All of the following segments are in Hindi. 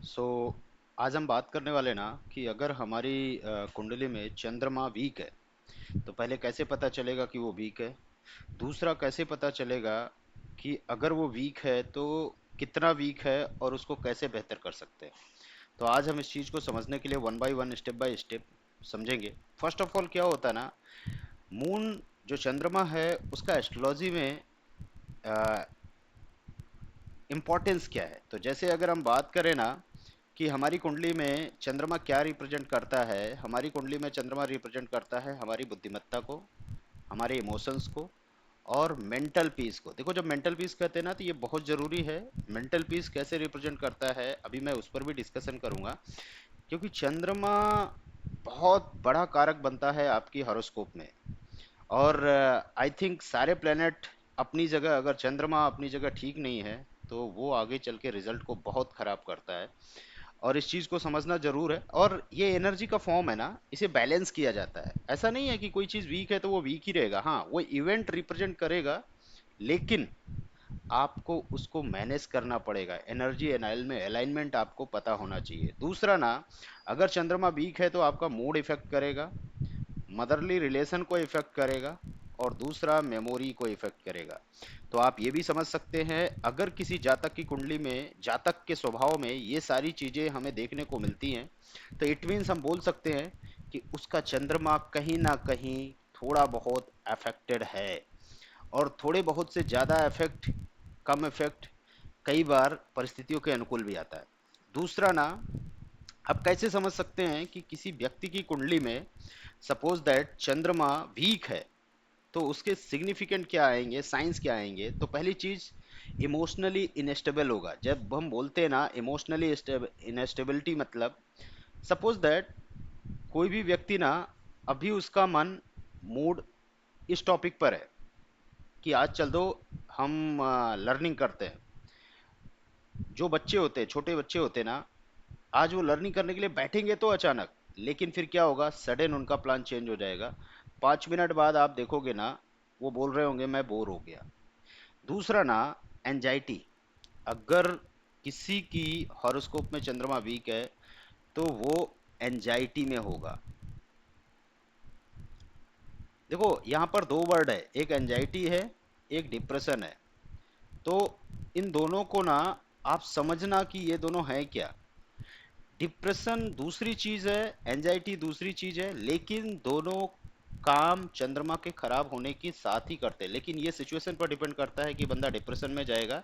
सो आज हम बात करने वाले ना कि अगर हमारी कुंडली में चंद्रमा वीक है तो पहले कैसे पता चलेगा कि वो वीक है। दूसरा, कैसे पता चलेगा कि अगर वो वीक है तो कितना वीक है और उसको कैसे बेहतर कर सकते हैं। तो आज हम इस चीज़ को समझने के लिए वन बाय स्टेप समझेंगे। फर्स्ट ऑफ ऑल क्या होता है ना, मून जो चंद्रमा है उसका एस्ट्रोलॉजी में इम्पोर्टेंस क्या है। तो जैसे अगर हम बात करें ना कि हमारी कुंडली में चंद्रमा क्या रिप्रेजेंट करता है, हमारी कुंडली में चंद्रमा रिप्रेजेंट करता है हमारी बुद्धिमत्ता को, हमारे इमोशंस को और मेंटल पीस को। देखो, जब मेंटल पीस कहते हैं ना तो ये बहुत ज़रूरी है। मेंटल पीस कैसे रिप्रेजेंट करता है अभी मैं उस पर भी डिस्कशन करूंगा, क्योंकि चंद्रमा बहुत बड़ा कारक बनता है आपकी हॉरोस्कोप में। और आई थिंक सारे प्लेनेट अपनी जगह, अगर चंद्रमा अपनी जगह ठीक नहीं है तो वो आगे चल के रिजल्ट को बहुत खराब करता है। और इस चीज़ को समझना जरूर है। और ये एनर्जी का फॉर्म है ना, इसे बैलेंस किया जाता है। ऐसा नहीं है कि कोई चीज़ वीक है तो वो वीक ही रहेगा। हाँ, वो इवेंट रिप्रेजेंट करेगा, लेकिन आपको उसको मैनेज करना पड़ेगा। एनर्जी अलाइनमेंट आपको पता होना चाहिए। दूसरा ना, अगर चंद्रमा वीक है तो आपका मूड इफेक्ट करेगा, मदरली रिलेशन को इफेक्ट करेगा और दूसरा मेमोरी को इफेक्ट करेगा। तो आप ये भी समझ सकते हैं, अगर किसी जातक की कुंडली में, जातक के स्वभाव में ये सारी चीजें हमें देखने को मिलती हैं, तो इट मीन्स हम बोल सकते हैं कि उसका चंद्रमा कहीं ना कहीं थोड़ा बहुत अफेक्टेड है। और थोड़े बहुत से ज़्यादा इफेक्ट, कम इफेक्ट कई बार परिस्थितियों के अनुकूल भी आता है। दूसरा ना, आप कैसे समझ सकते हैं कि किसी व्यक्ति की कुंडली में सपोज दैट चंद्रमा वीक है तो उसके सिग्निफिकेंट क्या आएंगे, साइंस क्या आएंगे। तो पहली चीज, इमोशनली इनस्टेबल होगा। जब हम बोलते हैं ना इमोशनली इनस्टेबिलिटी, मतलब सपोज दैट कोई भी व्यक्ति ना, अभी उसका मन, मूड इस टॉपिक पर है कि आज चल दो हम लर्निंग करते हैं। जो बच्चे होते हैं, छोटे बच्चे होते हैं ना, आज वो लर्निंग करने के लिए बैठेंगे तो अचानक, लेकिन फिर क्या होगा, सडन उनका प्लान चेंज हो जाएगा। 5 मिनट बाद आप देखोगे ना, वो बोल रहे होंगे मैं बोर हो गया। दूसरा ना, एंजाइटी। अगर किसी की हॉरोस्कोप में चंद्रमा वीक है तो वो एंजाइटी में होगा। देखो, यहाँ पर दो वर्ड है, एक एंजाइटी है, एक डिप्रेशन है। तो इन दोनों को ना आप समझना कि ये दोनों हैं क्या। डिप्रेशन दूसरी चीज है, एंजाइटी दूसरी चीज है, लेकिन दोनों काम चंद्रमा के खराब होने के साथ ही करते हैं। लेकिन ये सिचुएशन पर डिपेंड करता है कि बंदा डिप्रेशन में जाएगा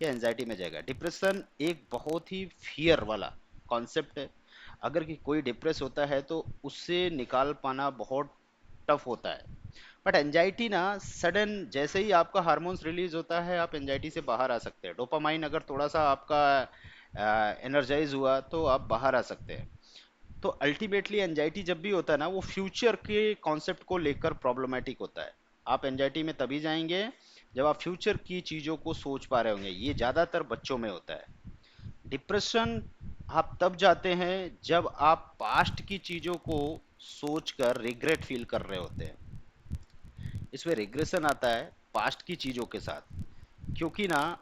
या एंजाइटी में जाएगा। डिप्रेशन एक बहुत ही फियर वाला कॉन्सेप्ट है। अगर कि कोई डिप्रेस होता है तो उससे निकाल पाना बहुत टफ होता है। बट एंजाइटी ना, सडन जैसे ही आपका हार्मोन्स रिलीज होता है आप एंजाइटी से बाहर आ सकते हैं। डोपामाइन अगर थोड़ा सा आपका एनर्जाइज हुआ तो आप बाहर आ सकते हैं। तो अल्टीमेटली एंजाइटी जब भी होता है ना, वो फ्यूचर के कॉन्सेप्ट को लेकर प्रॉब्लमेटिक होता है। आप एंजाइटी में तभी जाएंगे जब आप फ्यूचर की चीज़ों को सोच पा रहे होंगे। ये ज़्यादातर बच्चों में होता है। डिप्रेशन आप तब जाते हैं जब आप पास्ट की चीज़ों को सोचकर रिग्रेट फील कर रहे होते हैं। इसमें रिग्रेशन आता है पास्ट की चीज़ों के साथ, क्योंकि ना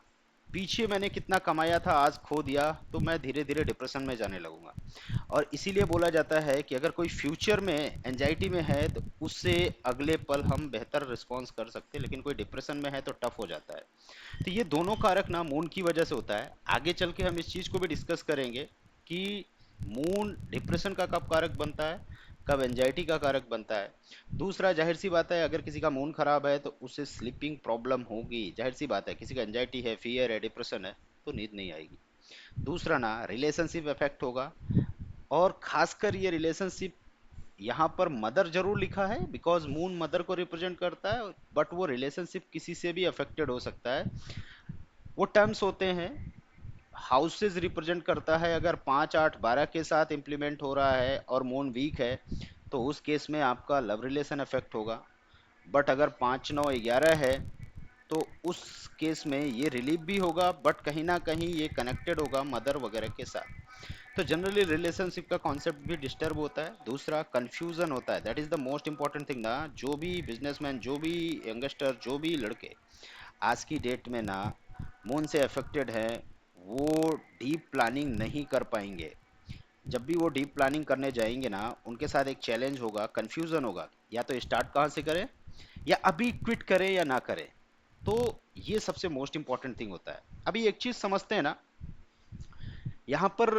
पीछे मैंने कितना कमाया था आज खो दिया, तो मैं धीरे धीरे डिप्रेशन में जाने लगूंगा। और इसीलिए बोला जाता है कि अगर कोई फ्यूचर में एंजाइटी में है तो उससे अगले पल हम बेहतर रिस्पॉन्स कर सकते हैं, लेकिन कोई डिप्रेशन में है तो टफ हो जाता है। तो ये दोनों कारक ना मून की वजह से होता है। आगे चल के हम इस चीज़ को भी डिस्कस करेंगे कि मून डिप्रेशन का कब कारक बनता है, कब एंजाइटी का कारक बनता है। दूसरा, जाहिर सी बात है अगर किसी का मून खराब है तो उसे स्लीपिंग प्रॉब्लम होगी। जाहिर सी बात है, किसी का एंजाइटी है, फियर है, डिप्रेशन है, तो नींद नहीं आएगी। दूसरा ना, रिलेशनशिप इफेक्ट होगा। और खासकर ये रिलेशनशिप, यहाँ पर मदर जरूर लिखा है बिकॉज मून मदर को रिप्रेजेंट करता है, बट वो रिलेशनशिप किसी से भी अफेक्टेड हो सकता है। वो टर्म्स होते हैं, हाउसेज रिप्रेजेंट करता है। अगर 5 8 12 के साथ इंप्लीमेंट हो रहा है और मून वीक है तो उस केस में आपका लव रिलेशन अफेक्ट होगा। बट अगर 5 9 11 है तो उस केस में ये रिलीफ भी होगा, बट कहीं ना कहीं ये कनेक्टेड होगा मदर वगैरह के साथ। तो जनरली रिलेशनशिप का कॉन्सेप्ट भी डिस्टर्ब होता है। दूसरा, कंफ्यूजन होता है। That is the most important thing ना। जो भी बिजनेसमैन, जो भी यंगस्टर, जो भी लड़के आज की डेट में ना मून से अफेक्टेड है, वो डीप प्लानिंग नहीं कर पाएंगे। जब भी वो डीप प्लानिंग करने जाएंगे ना, उनके साथ एक चैलेंज होगा, कंफ्यूजन होगा, या तो स्टार्ट कहाँ से करें, या अभी क्विट करें या ना करें। तो ये सबसे मोस्ट इंपॉर्टेंट थिंग होता है। अभी एक चीज समझते हैं ना, यहाँ पर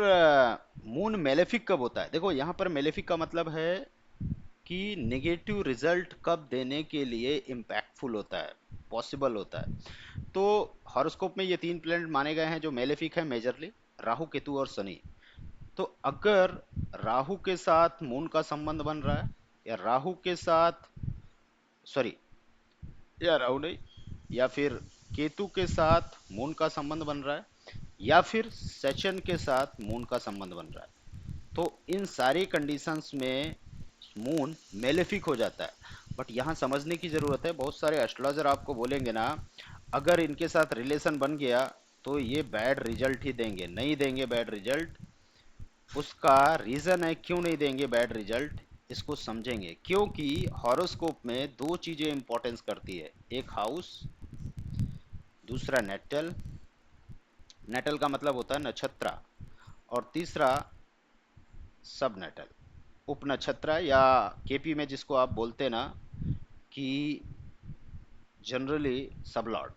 मून मेलेफिक कब होता है। देखो यहाँ पर मेलेफिक का मतलब है कि नेगेटिव रिजल्ट कब देने के लिए इम्पैक्टफुल होता है, पॉसिबल होता है। तो हॉरोस्कोप में ये तीन प्लैनेट माने गए हैं जो मेलेफिक है मेजरली, राहु केतु और शनि। तो अगर राहु के साथ मून का संबंध बन रहा है, या राहु के साथ, सॉरी, या राहु नहीं, या फिर केतु के साथ मून का संबंध बन रहा है, या फिर सेचन के साथ मून का संबंध बन रहा है, तो इन सारी कंडीशंस में मून मेलेफिक हो जाता है। बट यहाँ समझने की जरूरत है, बहुत सारे एस्ट्रोलॉजर आपको बोलेंगे ना, अगर इनके साथ रिलेशन बन गया तो ये बैड रिजल्ट ही देंगे, नहीं देंगे बैड रिजल्ट। उसका रीजन है क्यों नहीं देंगे बैड रिजल्ट, इसको समझेंगे। क्योंकि हॉरोस्कोप में दो चीजें इंपॉर्टेंस करती है, एक हाउस, दूसरा नेटल। नेटल का मतलब होता है नक्षत्र, और तीसरा सब नेटल, उपनक्षत्र, या केपी में जिसको आप बोलते हैं ना कि जनरली सब लॉर्ड।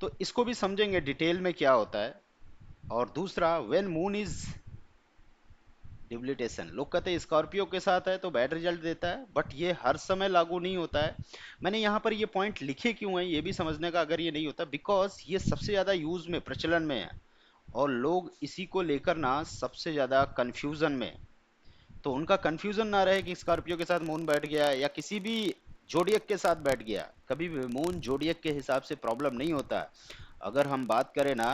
तो इसको भी समझेंगे डिटेल में क्या होता है। और दूसरा, व्हेन मून इज डिब्लिटेशन, लोग कहते हैं स्कॉर्पियो के साथ है तो बैड रिजल्ट देता है, बट ये हर समय लागू नहीं होता है। मैंने यहाँ पर ये पॉइंट लिखे क्यों है ये भी समझने का, अगर ये नहीं होता, बिकॉज ये सबसे ज़्यादा यूज में, प्रचलन में है, और लोग इसी को लेकर ना सबसे ज़्यादा कंफ्यूजन में। तो उनका कंफ्यूजन ना रहे कि स्कॉर्पियो के साथ मून बैठ गया या किसी भी जोडियक के साथ बैठ गया। कभी भी मून जोडियक के हिसाब से प्रॉब्लम नहीं होता। अगर हम बात करें ना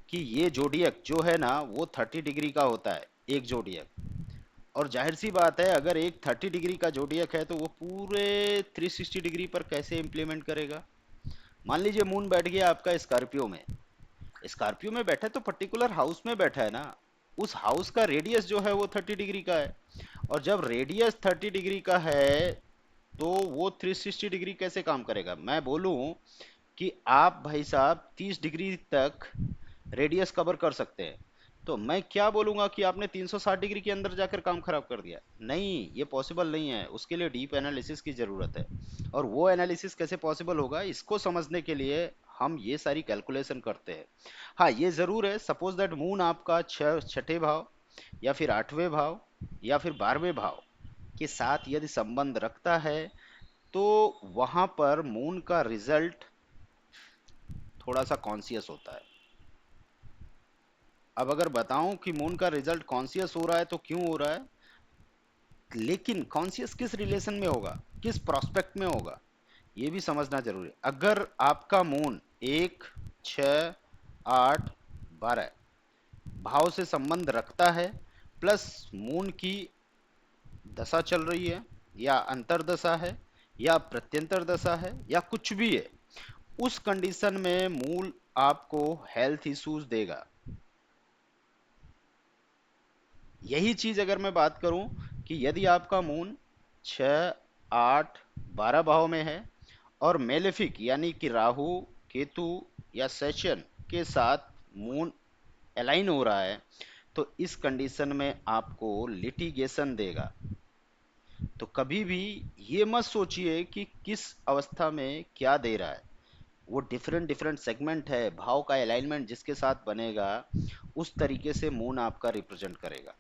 कि ये जोडियक जो है ना वो 30 डिग्री का होता है, एक जोडियक। और जाहिर सी बात है, अगर एक 30 डिग्री का जोडियक है तो वो पूरे 360 डिग्री पर कैसे इम्प्लीमेंट करेगा। मान लीजिए मून बैठ गया आपका स्कॉर्पियो में, स्कॉर्पियो में बैठा है तो पर्टिकुलर हाउस में बैठा है ना, उस हाउस का रेडियस जो है वो 30 डिग्री का है। और जब रेडियस 30 डिग्री का है तो वो 360 डिग्री कैसे काम करेगा। मैं बोलूं कि आप भाई साहब 30 डिग्री तक रेडियस कवर कर सकते हैं, तो मैं क्या बोलूंगा कि आपने 360 डिग्री के अंदर जाकर काम खराब कर दिया। नहीं, ये पॉसिबल नहीं है, उसके लिए डीप एनालिसिस की जरूरत है। और वो एनालिसिस कैसे पॉसिबल होगा, इसको समझने के लिए हम ये सारी कैलकुलेशन करते हैं। हाँ, ये जरूर है, सपोज दैट मून आपका छठे भाव, या फिर आठवें भाव, या फिर 12वें भाव के साथ यदि संबंध रखता है, तो वहां पर मून का रिजल्ट थोड़ा सा कॉन्शियस होता है। अब अगर बताऊं कि मून का रिजल्ट कॉन्शियस हो रहा है तो क्यों हो रहा है, लेकिन कॉन्शियस किस रिलेशन में होगा, किस प्रोस्पेक्ट में होगा, ये भी समझना जरूरी है। अगर आपका मून 1, 6, 8, 12 भाव से संबंध रखता है, प्लस मून की दशा चल रही है, या अंतरदशा है, या प्रत्यंतर दशा है, या कुछ भी है, उस कंडीशन में मूल आपको हेल्थ इश्यूज देगा। यही चीज अगर मैं बात करूं कि यदि आपका मून 6, 8, 12 भाव में है, और मेलेफिक यानी कि राहु, केतु या सेशन के साथ मून अलाइन हो रहा है, तो इस कंडीशन में आपको लिटिगेशन देगा। तो कभी भी ये मत सोचिए कि किस अवस्था में क्या दे रहा है, वो डिफरेंट डिफरेंट सेगमेंट है, भाव का अलाइनमेंट जिसके साथ बनेगा उस तरीके से मून आपका रिप्रेजेंट करेगा।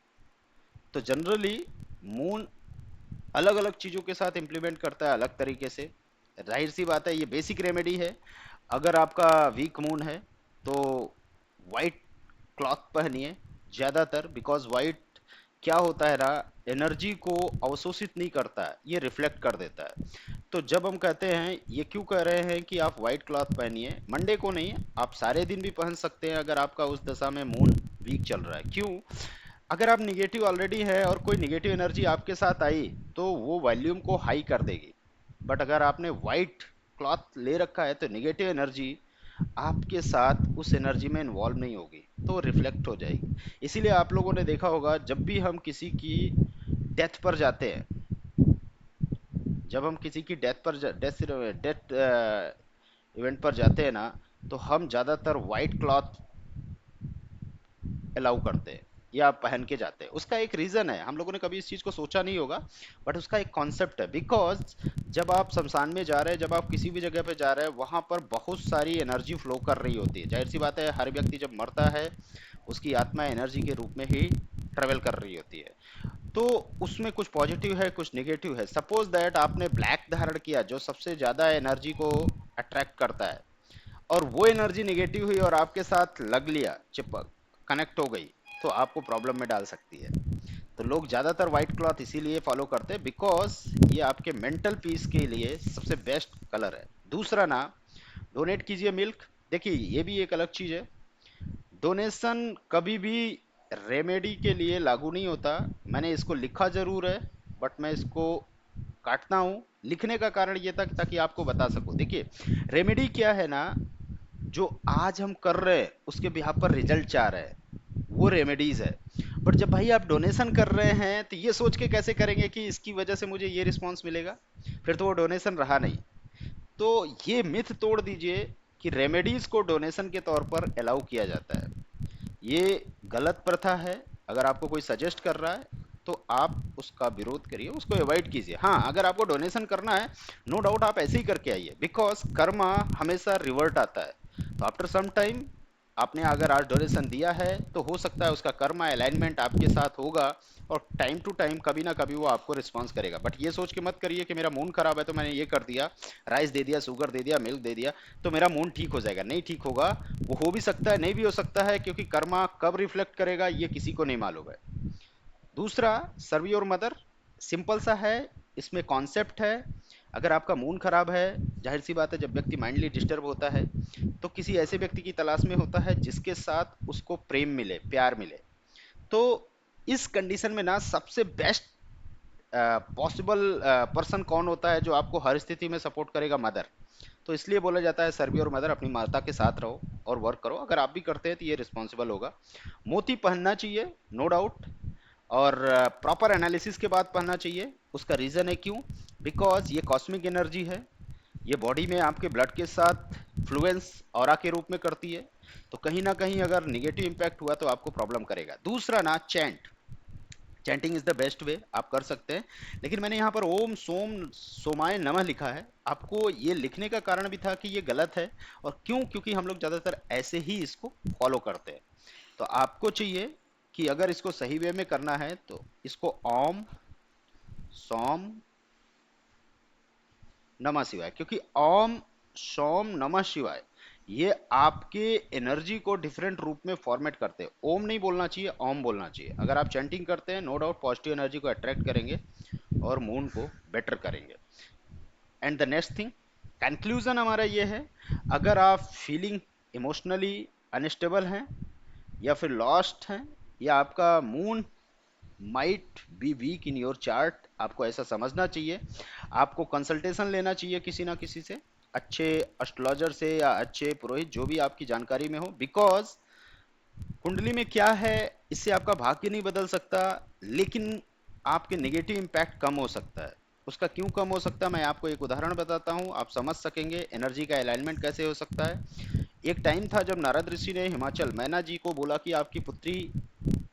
तो जनरली मून अलग अलग चीज़ों के साथ इंप्लीमेंट करता है अलग तरीके से। जाहिर सी बात है, ये बेसिक रेमेडी है। अगर आपका वीक मून है तो वाइट क्लॉथ पहनिए ज़्यादातर, बिकॉज वाइट क्या होता है ना, एनर्जी को अवशोषित नहीं करता है, ये रिफ्लेक्ट कर देता है। तो जब हम कहते हैं, ये क्यों कह रहे हैं कि आप वाइट क्लॉथ पहनिए, मंडे को नहीं, आप सारे दिन भी पहन सकते हैं अगर आपका उस दशा में मून वीक चल रहा है। क्यों, अगर आप निगेटिव ऑलरेडी है और कोई निगेटिव एनर्जी आपके साथ आई तो वो वॉल्यूम को हाई कर देगी। बट अगर आपने वाइट क्लॉथ ले रखा है तो निगेटिव एनर्जी आपके साथ उस एनर्जी में इन्वॉल्व नहीं होगी, तो रिफ्लेक्ट हो जाएगी। इसीलिए आप लोगों ने देखा होगा, जब भी हम किसी की डेथ पर जाते हैं, जब हम किसी की डेथ पर डेथ डेथ इवेंट पर जाते हैं ना, तो हम ज़्यादातर वाइट क्लॉथ अलाउ करते हैं या आप पहन के जाते हैं। उसका एक रीजन है, हम लोगों ने कभी इस चीज को सोचा नहीं होगा, बट उसका एक कॉन्सेप्ट है। बिकॉज जब आप शमशान में जा रहे हैं, जब आप किसी भी जगह पे जा रहे हैं, वहां पर बहुत सारी एनर्जी फ्लो कर रही होती है। जाहिर सी बात है, हर व्यक्ति जब मरता है उसकी आत्मा एनर्जी के रूप में ही ट्रेवल कर रही होती है। तो उसमें कुछ पॉजिटिव है, कुछ नेगेटिव है। सपोज दैट आपने ब्लैक धारण किया जो सबसे ज्यादा एनर्जी को अट्रैक्ट करता है, और वो एनर्जी नेगेटिव हुई और आपके साथ लग लिया, चिपक कनेक्ट हो गई, तो आपको प्रॉब्लम में डाल सकती है। तो लोग ज्यादातर व्हाइट क्लॉथ इसीलिए फॉलो करते हैं, बिकॉज ये आपके मेंटल पीस के लिए सबसे बेस्ट कलर है। दूसरा ना, डोनेट कीजिए मिल्क। देखिए ये भी एक अलग चीज है। डोनेशन कभी भी रेमेडी के लिए लागू नहीं होता। मैंने इसको लिखा जरूर है, बट मैं इसको काटता हूँ। लिखने का कारण ये था ताकि आपको बता सकूं। देखिए रेमेडी क्या है ना, जो आज हम कर रहे हैं उसके बिहाफ पर रिजल्ट चाह रहे हैं, वो रेमेडीज है। बट जब भाई आप डोनेशन कर रहे हैं तो ये सोच के कैसे करेंगे कि इसकी वजह से मुझे ये रिस्पॉन्स मिलेगा, फिर तो वो डोनेशन रहा नहीं। तो ये मिथ तोड़ दीजिए कि रेमेडीज को डोनेशन के तौर पर अलाउ किया जाता है। ये गलत प्रथा है। अगर आपको कोई सजेस्ट कर रहा है तो आप उसका विरोध करिए, उसको अवॉइड कीजिए। हाँ, अगर आपको डोनेशन करना है, नो डाउट आप ऐसे ही करके आइए, बिकॉज कर्मा हमेशा रिवर्ट आता है। तो आफ्टर सम टाइम आपने अगर आज डोनेशन दिया है तो हो सकता है उसका कर्मा अलाइनमेंट आपके साथ होगा, और टाइम टू टाइम कभी ना कभी वो आपको रिस्पॉन्स करेगा। बट ये सोच के मत करिए कि मेरा मूड खराब है तो मैंने ये कर दिया, राइस दे दिया, शुगर दे दिया, मिल्क दे दिया, तो मेरा मूड ठीक हो जाएगा। नहीं ठीक होगा। वो हो भी सकता है, नहीं भी हो सकता है, क्योंकि कर्मा कब रिफ्लेक्ट करेगा ये किसी को नहीं मालूम है। दूसरा, सर्व योर मदर, सिंपल सा है, इसमें कॉन्सेप्ट है। अगर आपका मूड खराब है, जाहिर सी बात है जब व्यक्ति माइंडली डिस्टर्ब होता है तो किसी ऐसे व्यक्ति की तलाश में होता है जिसके साथ उसको प्रेम मिले, प्यार मिले। तो इस कंडीशन में ना सबसे बेस्ट पॉसिबल पर्सन कौन होता है जो आपको हर स्थिति में सपोर्ट करेगा? मदर। तो इसलिए बोला जाता है सर्व योर मदर, अपनी माता के साथ रहो और वर्क करो। अगर आप भी करते हैं तो ये रिस्पॉन्सिबल होगा। मोती पहनना चाहिए, नो डाउट, और प्रॉपर एनालिसिस के बाद पहनना चाहिए। उसका रीज़न है क्यों? बिकॉज ये कॉस्मिक एनर्जी है, ये बॉडी में आपके ब्लड के साथ फ्लुएंस ऑरा के रूप में करती है। तो कहीं ना कहीं अगर निगेटिव इंपैक्ट हुआ तो आपको प्रॉब्लम करेगा। दूसरा ना, chant, chanting is the best way, आप कर सकते हैं। लेकिन मैंने यहाँ पर ओम सोम सोमाय नमः लिखा है। आपको ये लिखने का कारण भी था कि ये गलत है। और क्यों? क्योंकि हम लोग ज़्यादातर ऐसे ही इसको फॉलो करते हैं। तो आपको चाहिए कि अगर इसको सही वे में करना है तो इसको ओम सोम नमः शिवाय, क्योंकि ओम सोम नमः शिवाय ये आपके एनर्जी को डिफरेंट रूप में फॉर्मेट करते हैं। ओम नहीं बोलना चाहिए, ओम बोलना चाहिए। अगर आप चैंटिंग करते हैं, नो डाउट पॉजिटिव एनर्जी को अट्रैक्ट करेंगे और मून को बेटर करेंगे। And the next thing, conclusion हमारा ये है, अगर आप फीलिंग इमोशनली अनस्टेबल हैं या फिर लॉस्ट हैं, या आपका moon might be weak in your chart, आपको ऐसा समझना चाहिए। आपको कंसल्टेशन लेना चाहिए किसी ना किसी से, अच्छे एस्ट्रोलॉजर से या अच्छे पुरोहित, जो भी आपकी जानकारी में हो। बिकॉज कुंडली में क्या है, इससे आपका भाग्य नहीं बदल सकता, लेकिन आपके नेगेटिव इम्पैक्ट कम हो सकता है। उसका क्यों कम हो सकता है, मैं आपको एक उदाहरण बताता हूँ, आप समझ सकेंगे एनर्जी का अलाइनमेंट कैसे हो सकता है। एक टाइम था जब नारद ऋषि ने हिमाचल मैना जी को बोला कि आपकी पुत्री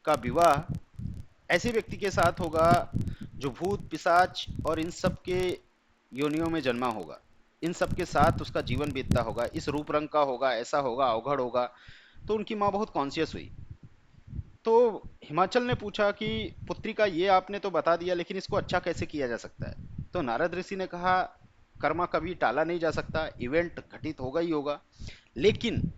का विवाह ऐसे व्यक्ति के साथ होगा जो भूत पिशाच और इन सब के योनियों में जन्मा होगा, इन सब के साथ उसका जीवन बीतता होगा, इस रूप रंग का होगा, ऐसा होगा, अवघड़ होगा। तो उनकी माँ बहुत कॉन्शियस हुई। तो हिमाचल ने पूछा कि पुत्री का ये आपने तो बता दिया, लेकिन इसको अच्छा कैसे किया जा सकता है? तो नारद ऋषि ने कहा, कर्मा कभी टाला नहीं जा सकता, इवेंट घटित होगा ही होगा। लेकिन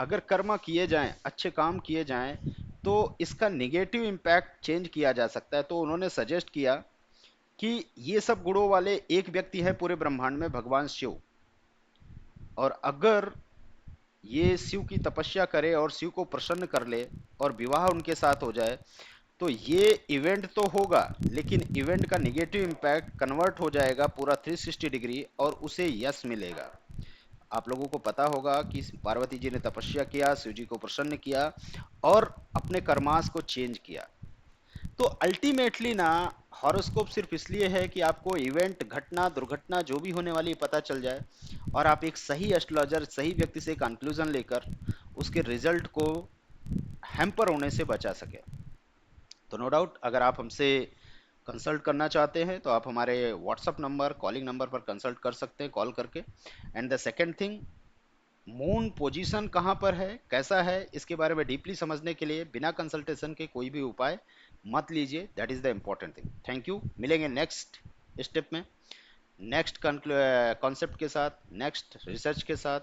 अगर कर्मा किए जाएं, अच्छे काम किए जाएं, तो इसका निगेटिव इम्पैक्ट चेंज किया जा सकता है। तो उन्होंने सजेस्ट किया कि ये सब गुणों वाले एक व्यक्ति है पूरे ब्रह्मांड में, भगवान शिव। और अगर ये शिव की तपस्या करे और शिव को प्रसन्न कर ले और विवाह उनके साथ हो जाए, तो ये इवेंट तो होगा, लेकिन इवेंट का निगेटिव इम्पैक्ट कन्वर्ट हो जाएगा पूरा 360 डिग्री, और उसे यश मिलेगा। आप लोगों को पता होगा कि पार्वती जी ने तपस्या किया, शिव जी को प्रसन्न किया और अपने कर्मास को चेंज किया। तो अल्टीमेटली ना, हॉरोस्कोप सिर्फ इसलिए है कि आपको इवेंट, घटना, दुर्घटना जो भी होने वाली पता चल जाए, और आप एक सही एस्ट्रोलॉजर, सही व्यक्ति से कंक्लूजन लेकर उसके रिजल्ट को हैम्पर होने से बचा सके। तो नो डाउट अगर आप हमसे कंसल्ट करना चाहते हैं तो आप हमारे व्हाट्सअप नंबर, कॉलिंग नंबर पर कंसल्ट कर सकते हैं कॉल करके। And the second thing, moon position कहाँ पर है, कैसा है, इसके बारे में डीपली समझने के लिए बिना कंसल्टेशन के कोई भी उपाय मत लीजिए। That is the important thing. Thank you. मिलेंगे नेक्स्ट स्टेप में, नेक्स्ट कॉन्सेप्ट के साथ, नेक्स्ट रिसर्च के साथ।